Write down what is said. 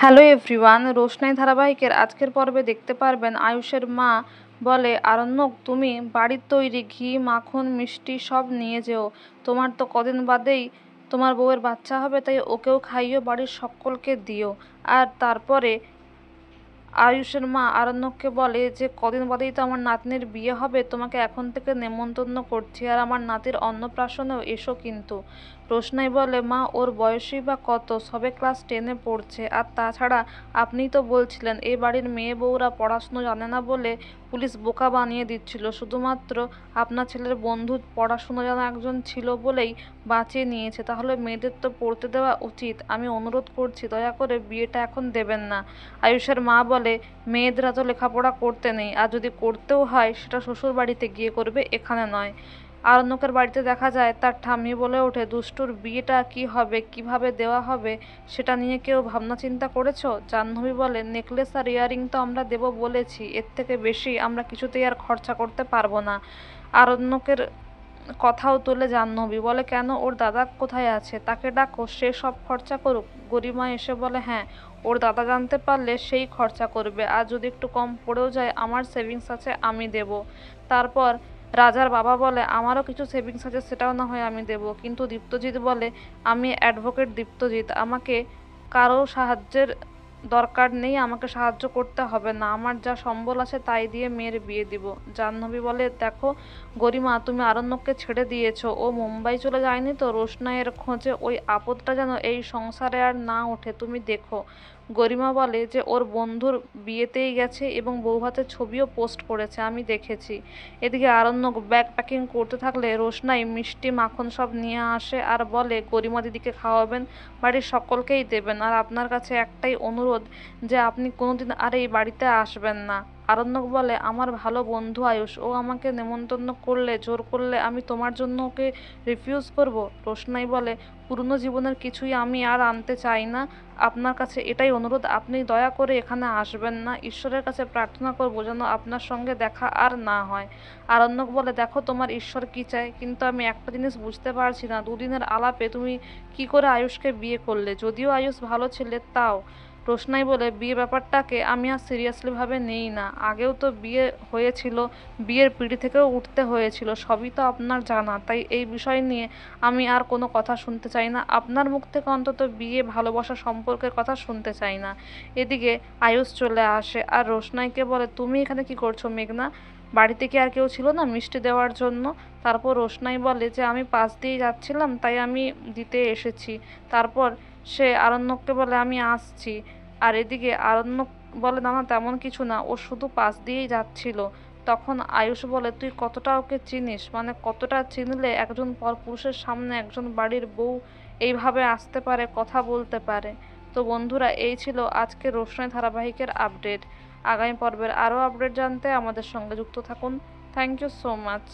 Hello everyone, রোশনাই ধারাবাহিকের আজকের পর্বে দেখতে পারবেন আয়ুষের মা বলে, আরণ্যক তুমি বাড়ির তৈরি ঘি, মাখন, মিষ্টি সব নিয়ে যেও। তোমার তো কদিন বাদেই তোমার বউয়ের বাচ্চা হবে, তাই ওকেও খাইও, বাড়ির সকলকে দিও। আর তারপরে আয়ুষের মা আরণ্যককে বলে যে কদিন বাদেই তো আমার নাতনির বিয়ে হবে, তোমাকে এখন থেকে নেমন্তন্ন করছি, আর আমার নাতির অন্নপ্রাশনেও এসো কিন্তু। রোশনাই বলে, মা ওর বয়সই বা কত, সবে ক্লাস 10-এ পড়ছে, আর তাছাড়া আপনিই তো বলছিলেন এই বাড়ির মেয়ে বউরা পড়াশুনো জানে না বলে পুলিশ বোকা বানিয়ে দিচ্ছিল, শুধুমাত্র আপনার ছেলের বন্ধু পড়াশুনো জানা একজন ছিল বলেই বাঁচিয়ে নিয়েছে, তাহলে মেয়েদের তো পড়তে দেওয়া উচিত। আমি অনুরোধ করছি দয়া করে বিয়েটা এখন দেবেন না। আয়ুষের মা বলে, মেয়েদেরা তো লেখাপড়া করতে নেই, আর যদি করতেও হয় সেটা শ্বশুর বাড়িতে গিয়ে করবে, এখানে নয়। আরণ্যকের বাড়িতে দেখা যায় তার ঠাম্মি বলে ওঠে, দুষ্টুর বিয়েটা কি হবে, কিভাবে দেওয়া হবে সেটা নিয়ে কেউ ভাবনা চিন্তা করেছো? জাহ্নবী বলে, নেকলেস আর ইয়ারিং তো আমরা দেবো বলেছি, এর থেকে বেশি আমরা কিছুতেই আর খরচা করতে পারবো না। আরণ্যকের কথাও তোলে জাহ্নবী, বলে কেন, ওর দাদা কোথায় আছে, তাকে ডাকো, সে সব খরচা করুক। গরিমা এসে বলে, হ্যাঁ, ওর দাদা জানতে পারলে সেই খরচা করবে, আর যদি একটু কম পড়েও যায় আমার সেভিংস আছে, আমি দেব। তারপর রাজার বাবা বলে, আমারও কিছু সেভিংস আছে, সেটাও না হয় আমি দেব। কিন্তু দীপ্তজিৎ বলে, আমি অ্যাডভোকেট দীপ্তজিৎ, আমাকে কারো সাহায্যের দরকার নেই, আমাকে সাহায্য করতে হবে না, আমার যা সম্বল আছে তাই দিয়ে মেয়ের বিয়ে দিব। জাহ্নবী বলে, দেখো গরিমা, তুমি আরণ্যককে ছেড়ে দিয়েছো, ও মুম্বাই চলে যায়নি তো রোশনাইয়ের খোঁজে, ওই আপদটা যেন এই সংসারে আর না ওঠে, তুমি দেখো। গরিমা বলে যে ওর বন্ধুর বিয়েতেই গেছে এবং বৌভাতের ছবিও পোস্ট করেছে, আমি দেখেছি। এদিকে আরণ্যক ব্যাগ প্যাকিং করতে থাকলে রোশনাই মিষ্টি, মাখন সব নিয়ে আসে আর বলে, গরিমা দিদিকে খাওয়াবেন, বাড়ির সকলকেই দেবেন, আর আপনার কাছে একটাই অনুরোধ যে আপনি কোনোদিন আর এই বাড়িতে আসবেন না। আরণ্যক বলে, আমার ভালো বন্ধু আয়ুষ, ও আমাকে নেমন্তন্ন করলে, জোর করলে আমি তোমার জন্য ওকে রিফিউজ করব? রোশনাই বলে, পুরনো জীবনের কিছুই আমি আর আনতে চাই না, আপনার কাছে এটাই অনুরোধ, আপনি দয়া করে এখানে আসবেন না, ঈশ্বরের কাছে প্রার্থনা করবো যেন আপনার সঙ্গে দেখা আর না হয়। আরণ্যক বলে, দেখো তোমার ঈশ্বর কি চায়, কিন্তু আমি একটা জিনিস বুঝতে পারছি না, দুদিনের আলাপে তুমি কি করে আয়ুষকে বিয়ে করলে, যদিও আয়ুষ ভালো ছেলে তাও। রোশনাই বলে, বিয়ে ব্যাপারটাকে আমি আর সিরিয়াসলি ভাবে নেই না, আগেও তো বিয়ে হয়েছিল, বিয়ের পিঁড়ি থেকেও উঠতে হয়েছিল, সবই তো আপনার জানা, তাই এই বিষয় নিয়ে আমি আর কোনো কথা শুনতে চাই না, আপনার মুখ থেকে অন্তত বিয়ে, ভালোবাসা সম্পর্কের কথা শুনতে চাই না। এদিকে আয়ুষ চলে আসে আর রোশনাইকে বলে, তুমি এখানে কি করছো মেঘনা, বাড়িতে কি আর কেউ ছিল না মিষ্টি দেওয়ার জন্য? তারপর রোশনাই বলে যে আমি পাশ দিয়ে যাচ্ছিলাম তাই আমি দিতে এসেছি। তারপর সে আরণ্যককে বলে, আমি আসছি। আর এদিকে আরণ্যক বলে, না না, তেমন কিছু না, ও শুধু পাশ দিয়েই যাচ্ছিল। তখন আয়ুষ বলে, তুই কতটা ওকে চিনিস, মানে কতটা চিনলে একজন পরপুরুষের সামনে একজন বাড়ির বউ এইভাবে আসতে পারে, কথা বলতে পারে? তো বন্ধুরা, এই ছিল আজকের রোশনাই ধারাবাহিকের আপডেট। আগামী পর্বের আরও আপডেট জানতে আমাদের সঙ্গে যুক্ত থাকুন। Thank you so much.